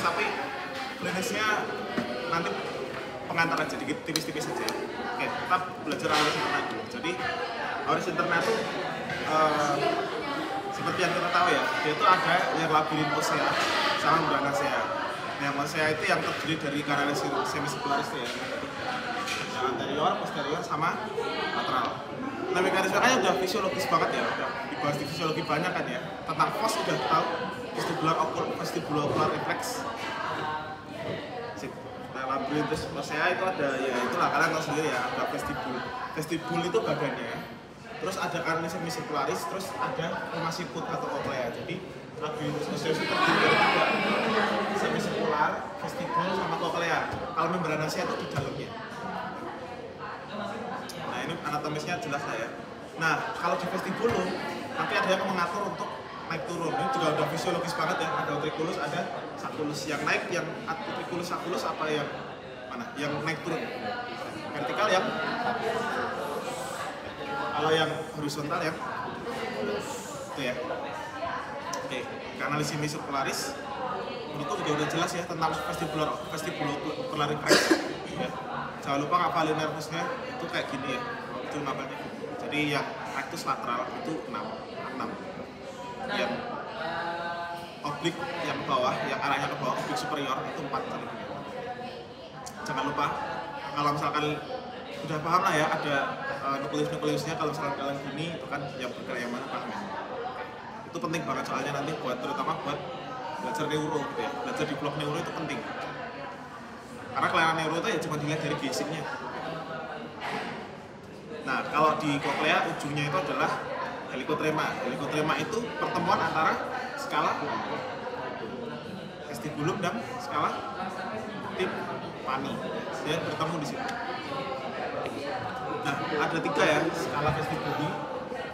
tapi klinisnya nanti pengantar aja, dikit tipis-tipis aja. Oke, kita belajar auris interna dulu. Jadi auris interna itu seperti yang kita tahu ya, dia itu ada yang labirin osea sama membrana osea. Yang osea itu yang terdiri dari kanalis semisirkularis itu ya, yang anterior, posterior, sama lateral. Nah, mekanismenya udah fisiologis banget ya, udah dibahas di fisiologi banyak kan ya. Tentang FOS udah tahu, vestibular reflex. Nah, labirinthus osea itu ada, ya itulah kalian tahu sendiri ya, ada vestibul. Vestibul itu badannya, terus ada kanalis semisirkularis, terus ada rumah siput atau koklea. Jadi labirinthus osea itu terdiri dari tiga, semisirkular, vestibul, sama koklea. Kalau membrana osea itu di dalamnya. Nah, ini anatomisnya jelas lah ya. Nah, kalau di vestibulum nanti ada yang mengatur untuk naik turun. Ini juga udah fisiologis banget ya. Ada utriculus, ada sacculus. Yang naik, yang utriculus, sacculus, apa yang mana? Yang naik turun. Vertikal yang, kalau yang horizontal yang itu ya. Oke, kanalis semisirkularis menurutku juga udah jelas ya tentang vestibular reflex ya. Jangan lupa ngapalin nervusnya itu kayak gini ya, itu ngapalnya gini. Jadi yang rectus lateral itu 6. Yang oblik yang bawah, yang arahnya ke bawah, oblik superior itu 4 kali. Jangan lupa kalau misalkan udah paham lah ya, ada nukleusnya kalau misalkan kalian gini itu kan yang bergerak yang mana paham ya. Itu penting banget soalnya nanti buat, terutama buat belajar neuro gitu ya. Belajar di blok neuro itu penting. Karena kelainan neuro itu ya cuma dilihat dari basicnya. Nah, kalau di koklea ujungnya itu adalah helikotrema. Helikotrema itu pertemuan antara skala vestibulum dan skala timpani. Dia bertemu di sini. Nah, ada 3 ya, skala vestibuli,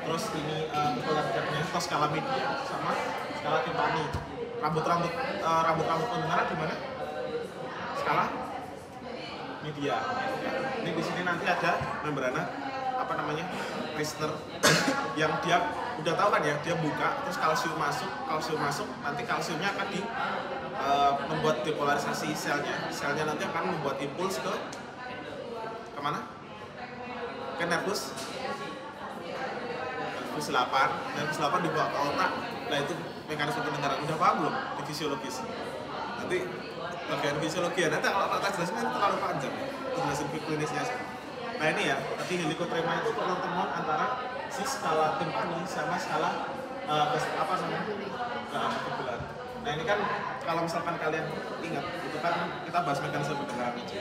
terus ini atau skala media sama skala timpani. Rambut pendengaran di mana? Skala media. Ini di sini nanti ada membrana Reisner yang dia udah tahu kan ya, dia buka terus kalsium masuk, nanti kalsiumnya akan membuat depolarisasi selnya nanti akan membuat impuls ke kemana? Ke nervus 8 dibawa ke otak. Nah, itu mekanisme pendengaran. Udah paham belum di fisiologis? Nanti bagian fisiologi ya, nanti kalau tak jelasin nanti terlalu panjang ya, jelasin klinisnya sih. Nah, ini ya, tadi helikotrema itu pertemuan antara si skala timpani sama skala vestibular. Nah, ini kan kalau misalkan kalian ingat, itu kan kita bahas mekanisme pendengaran aja.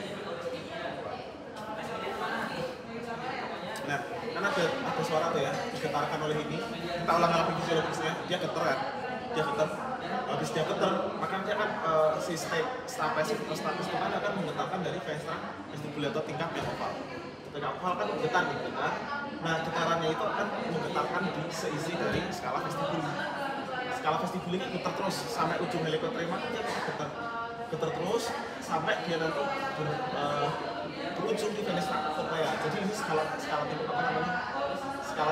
Nah, kan ada suara tuh ya, digetarkan oleh ini. Kita ulang lagi fisiologisnya, dia getar kan? Dia getar. Habis dia getar, maka dia kan si stapes itu kan akan menggetarkan dari vestibul atau tingkap yang oval. Ketika oval kan getar nih, getar. Nah, getarannya itu akan menggetarkan di seisi dari skala vestibuli. Skala vestibuli ini getar terus sampai ujung helikotrema, dia getar terus sampai dia nanti berujung di fenestra koklea. Jadi ini skala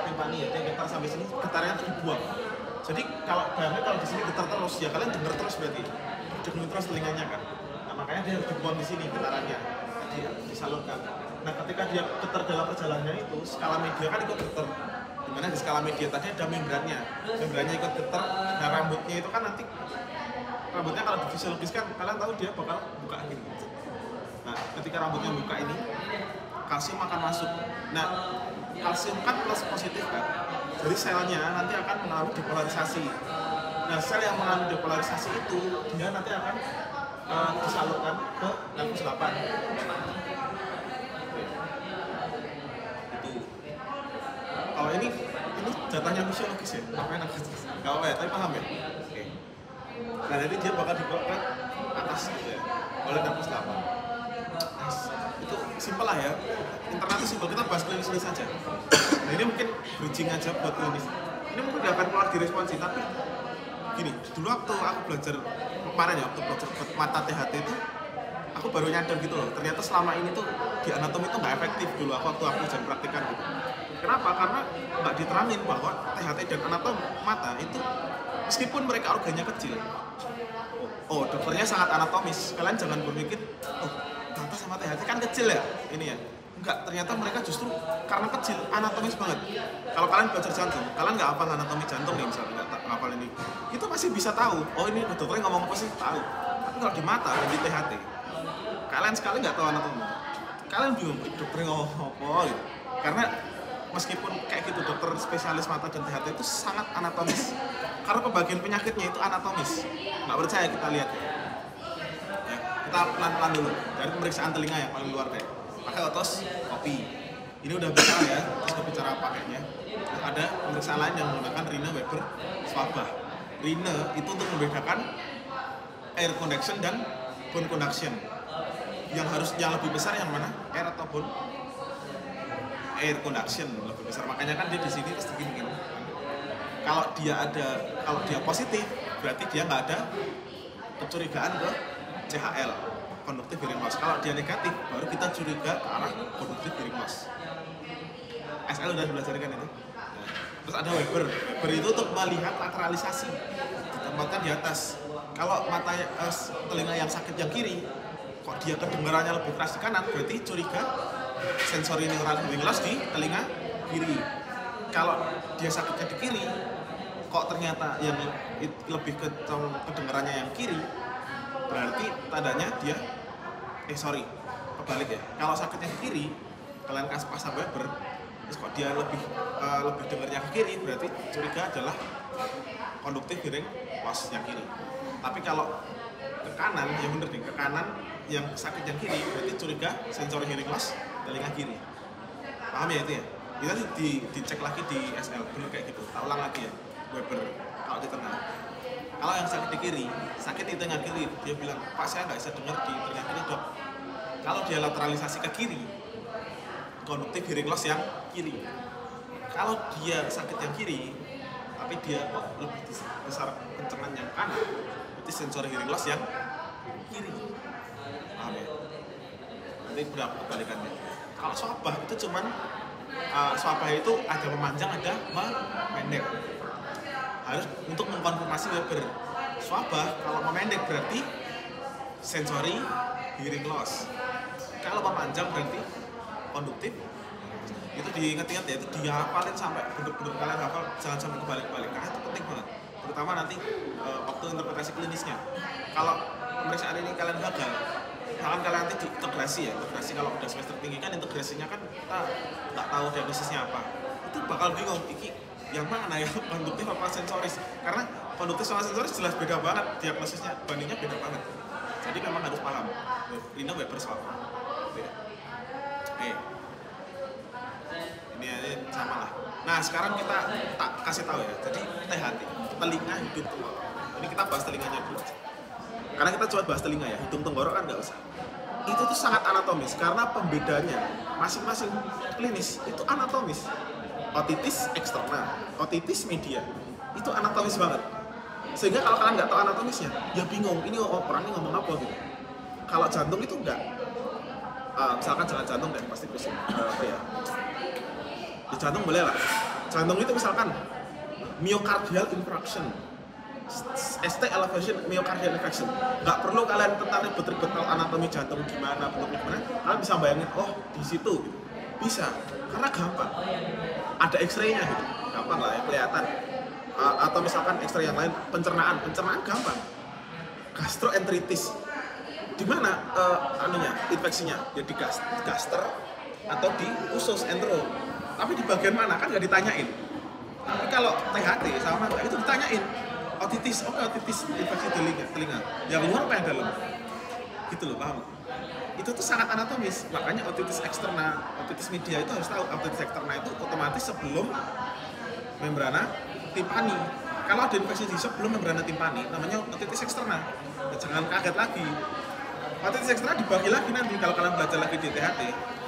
timpani ya, dia getar sampai sini, getarnya itu dibuang. Jadi kalau di sini getar terus ya, kalian dengar terus berarti dengar terus telinganya kan. Nah, makanya dia harus dibuang di sini getarannya, dia disalurkan. Nah, ketika dia getar dalam perjalanannya itu, skala media kan ikut getar. Dimana di skala media tadi ada membrannya ikut getar. Nah, rambutnya itu kan nanti kalau di fisiologis kan kalian tahu dia bakal buka gini. Nah, ketika rambutnya buka ini, kalsium akan masuk. Nah, kalsium kan plus positif kan, jadi selnya nanti akan mengalami depolarisasi. Nah, sel yang mengalami depolarisasi itu dia nanti akan disalurkan ke nervus 8. Itu. Kalau ini datanya fisiologis ya, ngapain aku? Gak apa ya, tapi paham ya. Oke. Nah, jadi dia bakal dibawa ke atas gitu ya, oleh nervus 8. Itu simpel lah ya, internal itu simpel, kita bahas klinis saja. Nah, ini mungkin bridging aja buat klinis. Ini mungkin gak akan keluar di responsi, tapi gini, dulu waktu aku belajar kemarin ya, waktu belajar mata THT itu aku baru nyadar gitu loh, ternyata selama ini tuh di anatomi itu nggak efektif dulu waktu aku jadi praktikan gitu. Kenapa? Karena nggak diterangin bahwa THT dan anatomi mata itu meskipun mereka organnya kecil, Oh, dokternya sangat anatomis. Kalian jangan berpikir, oh, mata sama THT kan kecil ya, ini ya. Enggak, ternyata mereka justru karena kecil, anatomis banget. Kalau kalian belajar jantung, kalian nggak hafal anatomi jantung nih misalnya, nggak hafal ini, itu masih bisa tahu, oh ini dokternya ngomong apa sih, tahu. Tapi kalau di mata dan di THT, kalian sekali nggak tahu anatomi, kalian bingung, dokternya ngomong apa gitu. Karena meskipun kayak gitu, dokter spesialis mata dan THT itu sangat anatomis. Karena pembagian penyakitnya itu anatomis. Nggak percaya, kita lihat ya. Kita pelan-pelan dulu, dari pemeriksaan telinga yang paling luar deh. Pakai otoskopi. Ini udah bicara ya, terus udah bicara pakainya. Terus ada pemeriksaan lain yang menggunakan Rhine Weber Swabach. Rhine itu untuk membedakan air conduction dan bone conduction. Yang lebih besar yang mana? Air atau bone? Air conduction lebih besar. Makanya kan dia di sini terus begini. Kalau dia positif, berarti dia nggak ada kecurigaan ke CHL, conductive hearing loss. Kalau dia negatif, baru kita curiga ke arah conductive hearing loss. SL udah belajar kan itu. Terus ada Weber. Weber itu untuk melihat lateralisasi, ditempatkan di atas. Kalau telinga yang sakit yang kiri, kok dia kedengarannya lebih keras di kanan, berarti curiga sensory neural hearing loss di telinga kiri. Kalau dia sakitnya di kiri, kok ternyata yang lebih kedengarannya yang kiri, berarti tandanya dia kebalik ya. Kalau sakitnya ke kiri, kalian kasih pasang Weber, terus kok dia lebih dengarnya ke kiri, berarti curiga adalah conductive hearing loss yang kiri. Tapi kalau ke kanan, ya bener nih, ke kanan yang sakit yang kiri, berarti curiga sensory hearing loss telinga kiri. Paham ya itu ya? Kita dicek lagi di SL, bener kayak gitu. Tak ulang lagi ya, Weber kalau di tengah. Kalau yang sakit di kiri, sakit di telinga kiri, dia bilang, Pak saya nggak bisa dengar di telinga kiri dok. Kalau dia lateralisasi ke kiri, conductive hearing loss yang kiri. Kalau dia sakit yang kiri, tapi dia lebih besar kencengan yang kanan, berarti sensory hearing loss yang kiri. Paham ya? Nanti berapa kebalikannya. Kalau Swabach itu cuman Swabach itu ada memanjang, ada memendek. Harus untuk mengkonfirmasi Weber. Swabach kalau memendek berarti sensory hearing loss. Kalau memanjang berarti konduktif. Itu diingat-ingat ya, itu dihafalin sampai bener-bener kalian hafal, jangan sampai kebalik-balik. Karena itu penting banget. Terutama nanti waktu interpretasi klinisnya. Kalau pemeriksaan ini kalian gagal, misalkan kalian nanti di integrasi ya, integrasi kalau udah semester tinggi kan integrasinya kan kita nggak tahu diagnosisnya apa. Itu bakal bingung, iki yang mana ya, konduktif apa sensoris? Karena konduktif sama sensoris jelas beda banget, diagnosisnya bandingnya beda banget. Jadi memang harus paham. Rhine Weber Swabach. Oke. Ini sama lah. Nah sekarang kita tak kasih tahu ya. Jadi THT, telinga, hidung, tenggorok. Ini kita bahas telinganya dulu. Karena kita coba bahas telinga ya, hidung, tenggorok kan nggak usah. Itu tuh sangat anatomis karena pembedanya masing-masing klinis itu anatomis. Otitis eksterna, otitis media, itu anatomis banget. Sehingga kalau kalian nggak tahu anatomisnya, ya bingung. Ini orang ini ngomong apa gitu. Kalau jantung itu enggak. Misalkan jalan jantung deh, pasti pusing. Apa ya? Di jantung boleh lah. Jantung itu misalkan myocardial infarction, ST elevation myocardial infarction. Nggak perlu kalian tentang ribet-ribet tahu anatomi jantung gimana, bentuknya gimana. Kalian bisa bayangin, oh di situ gitu. Bisa, karena gampang. Ada X-ray-nya gitu, gampang lah ya, kelihatan. Atau misalkan X-ray yang lain, pencernaan gampang. Gastroenteritis, di mana infeksinya? Ya di gaster atau di usus entero. Tapi di bagian mana kan nggak ditanyain. Tapi kalau THT sama mata itu ditanyain. Otitis, otitis infeksi telinga. Yang luar apa yang dalam? Gitu loh, paham? Itu tuh sangat anatomis. Makanya otitis eksterna, otitis media itu harus tahu. Otitis eksterna itu otomatis sebelum membrana timpani. Kalau ada infeksi di sebelum membrana timpani, namanya otitis eksterna. Ya, jangan kaget lagi. Otitis eksterna dibagi lagi nanti kalau kalian belajar lagi di THT.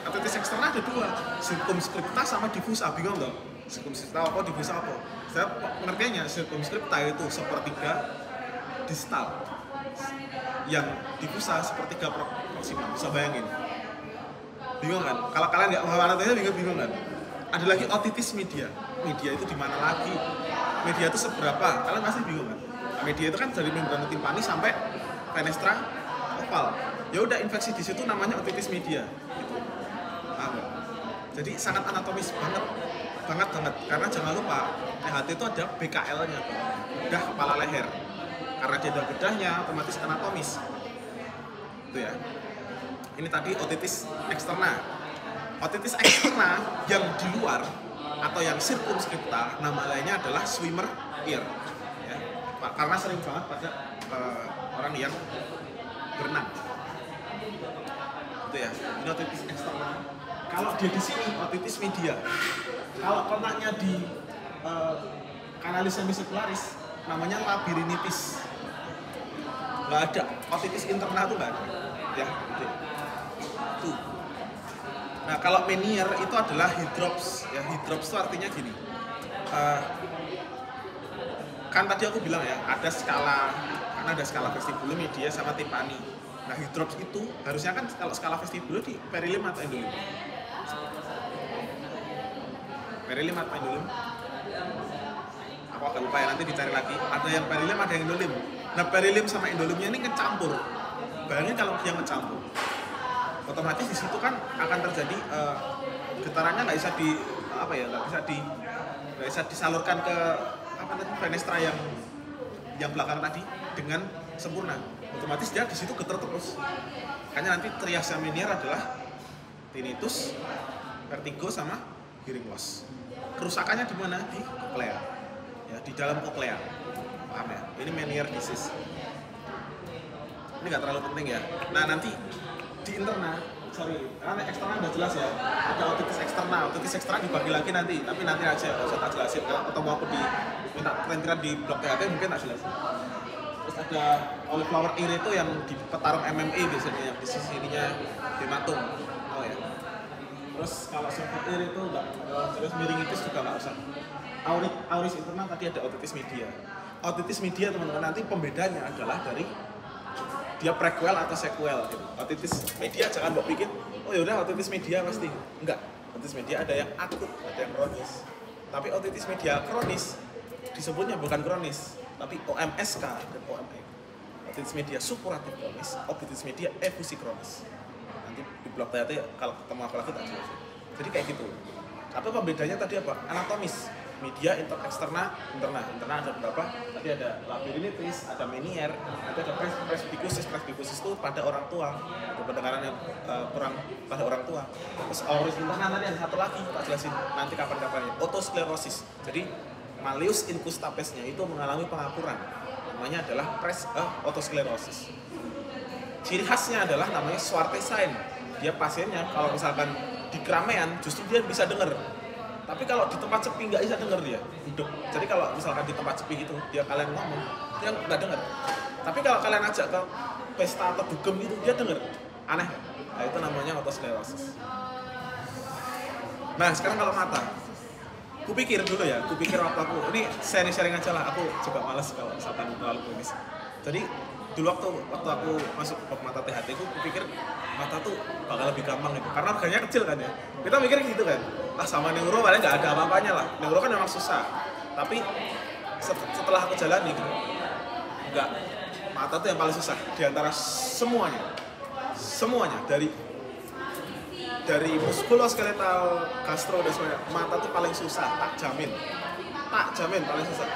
Otitis eksterna ada dua, circumscripta sama diffusa. Bingung dong? Circumscripta apa, diffusa apa? Saya pengertiannya circumscripta itu sepertiga distal, yang diffusa sepertiga proximal. Bisa bayangin? Bingung kan? Kalau kalian nggak paham anatominya bingung kan? Ada lagi otitis media. Media itu di mana lagi? Media itu seberapa? Kalian masih bingung kan? Nah, media itu kan dari membrana timpani sampai fenestra oval. Ya udah infeksi di situ namanya otitis media. Gitu. Jadi sangat anatomis banget. Karena jangan lupa THT itu ada BKL-nya, bedah kepala leher. Karena dia ada bedahnya, otomatis anatomis. Itu ya. Ini tadi otitis eksterna. Otitis eksterna yang di luar atau yang sirkumskripta, nama lainnya adalah swimmer ear. Ya. Karena sering banget pada orang yang berenang. Itu ya. Ini otitis eksterna. Kalau dia di sini otitis media. Kalau kontaknya di kanalis semisirkularis, namanya labirinitis. Nggak ada. Otitis interna itu nggak ada. Ya, gitu. Tuh. Nah, kalau Meniere itu adalah hydrops. Ya, hydrops itu artinya gini. Kan tadi aku bilang ya, ada skala, karena ada skala vestibulum, media, sama timpani. Nah, hydrops itu harusnya kan kalau skala vestibulum di perilim atau endolim? Perilim atau endolim? Aku agak lupa ya, nanti dicari lagi. Ada yang perilim, ada yang endolim. Nah, perilim sama endolimnya ini kecampur. Bayangin kalau dia kecampur, otomatis di situ kan akan terjadi getarannya nggak bisa disalurkan ke fenestra yang belakang tadi dengan sempurna. Otomatis dia di situ getar terus. Makanya nanti triasnya Meniere adalah tinnitus, vertigo, sama hearing loss. Kerusakannya di mana? Di koklea. Ya, di dalam koklea. Paham ya? Ini Meniere disease. Ini nggak terlalu penting ya. Nah, nanti di interna, karena eksterna udah jelas ya. Ada otitis eksterna. Otitis eksterna dibagi lagi nanti, tapi nanti aja, nggak usah tak jelasin. Kalau ketemu aku minta perintiran di blog THT mungkin tak jelasin. Terus ada cauliflower ear itu yang di petarung MMA biasanya, yang di sisi ininya hematum. Oh ya. Terus kalau cervical ear itu enggak, terus miringitis juga nggak usah. Auris interna tadi ada otitis media. Otitis media teman-teman, nanti pembedanya adalah dari dia prequel atau sequel gitu. Otitis media jangan mbok pikir, oh yaudah otitis media pasti. Enggak. Otitis media ada yang akut, ada yang kronis. Tapi otitis media kronis disebutnya bukan kronis, tapi OMSK dan OME. Otitis media supuratif kronis, otitis media efusi kronis. Nanti di blog THT kalau ketemu aku lagi tak jelasin. Jadi kayak gitu. Tapi pembedanya tadi apa? Anatomis. Media eksterna, interna ada berapa? Tadi ada labirinitis, ada Meniere, nanti ada presbikusis. Presbikusis itu pada orang tua, ada pendengaran yang kurang pada orang tua. Terus auris interna tadi ada satu lagi, tak jelasin nanti kapan-kapannya. Otosklerosis. Jadi malleus incustapes-nya itu mengalami pengapuran. Namanya adalah otosklerosis. Ciri khasnya adalah namanya Swarte sign. Dia pasiennya kalau misalkan di keramaian justru dia bisa dengar. Tapi kalau di tempat sepi nggak bisa denger dia hidup. Jadi kalau misalkan di tempat sepi gitu, dia kalian ngomong, dia nggak denger. Tapi kalau kalian ajak ke pesta atau dugem gitu, dia denger. Aneh kan? Nah, itu namanya otosklerosis. Nah, sekarang kalau mata. Kupikir dulu ya, kupikir waktu aku, ini sharing aja lah, aku juga malas kalau misalkan terlalu klinis. Jadi dulu waktu aku masuk ke mata THT, aku pikir mata tuh bakal lebih gampang gitu, karena harganya kecil kan ya. Kita mikir gitu kan, sama neuro paling nggak ada apa-apanya lah. Neuro kan memang susah, tapi setelah aku jalani gitu, nggak, mata tuh yang paling susah diantara semuanya dari muskuloskeletal, gastro dan semuanya. Mata tuh paling susah, tak jamin paling susah.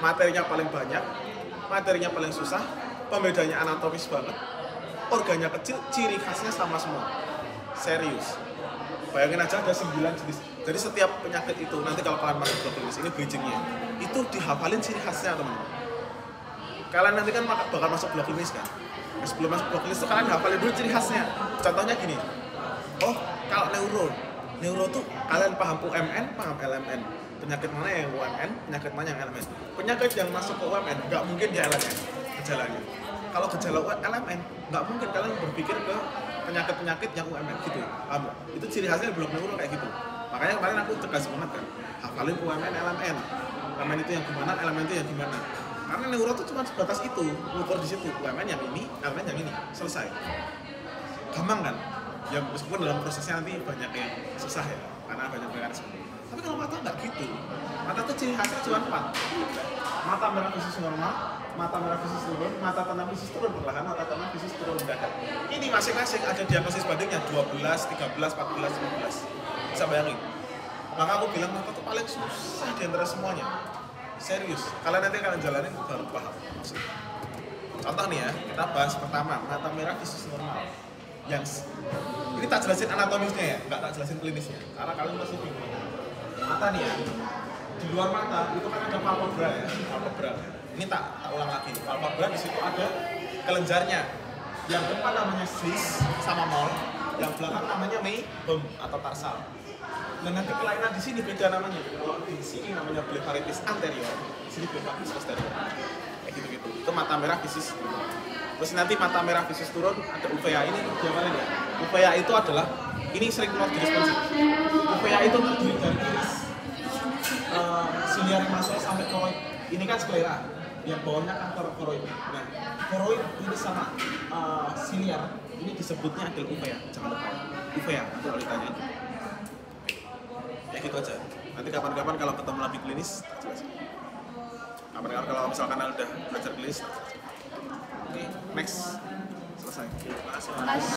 Materinya paling banyak, materinya paling susah, pembedanya anatomis banget, organnya kecil, ciri khasnya sama semua. Serius. Bayangin aja ada 9 jenis. Jadi setiap penyakit itu, nanti kalau kalian masuk blog klinis, ini bridging-nya, itu dihafalin ciri khasnya teman-teman. Kalian nanti kan bakal masuk blog klinis kan. Nah, sebelum masuk blog klinis itu kalian hafalin dulu ciri khasnya. Contohnya gini, oh kalau neuro tuh kalian paham UMN, paham LMN. Penyakit mana yang UMN, penyakit mana yang LMN. Penyakit yang masuk ke UMN, nggak mungkin dia LMN gejalanya. Kalau gejala LMN, nggak mungkin kalian berpikir ke penyakit-penyakit yang UMN gitu. Itu ciri khasnya di blok neuro kayak gitu. Makanya kemarin aku tegas banget kan, hafalin UMN, LMN. LMN itu yang gimana, LMN itu yang gimana. Karena neuro tuh cuma sebatas itu, ngukur di situ. UMN yang ini, LMN yang ini, selesai. Gampang kan? Ya meskipun dalam prosesnya nanti banyak yang susah ya, karena banyak mekanisme. Tapi kalau mata nggak gitu. Mata tuh ciri khasnya cuma 4. Mata merah visus normal, mata merah visus turun, mata tenang visus turun perlahan, mata tenang visus turun mendadak. Ini masing-masing ada diagnosis bandingnya 12, 13, 14, 15. Bisa bayangin. Maka aku bilang mata tuh paling susah di antara semuanya. Serius. Kalian nanti kalian jalanin baru paham maksudnya. Contoh nih ya, kita bahas pertama, mata merah visus normal. Yang ini tak jelasin anatomisnya ya, nggak tak jelasin klinisnya, karena kalian masih bingung. Mata nih ya, di luar mata itu kan ada palpebra ya, palpebra. Ini tak ulang lagi, palpebra di situ ada kelenjarnya. Yang depan namanya slis sama mol, yang belakang namanya meibum atau tarsal. Dan nanti kelainan di sini beda namanya. Kalau di sini namanya blepharitis anterior, di sini blepharitis posterior. Kayak gitu-gitu. Itu mata merah visus. Terus nanti mata merah visus turun, ada uvea ini diapain ya? Uvea itu adalah ini sering keluar di responsif. Uvea itu terdiri dari iris, siliar masuk sampai koroid. Ini kan sklera, yang bawahnya kan koroid. Nah, koroid ini sama siliar ini disebutnya adalah uvea. Jangan lupa ya, uvea kalau ditanya. Ya gitu aja. Nanti kapan-kapan kalau ketemu lebih klinis, tak jelasin. Kapan-kapan kalau misalkan udah belajar klinis, tak jelasin. Oke, next. Selesai. Terima kasih.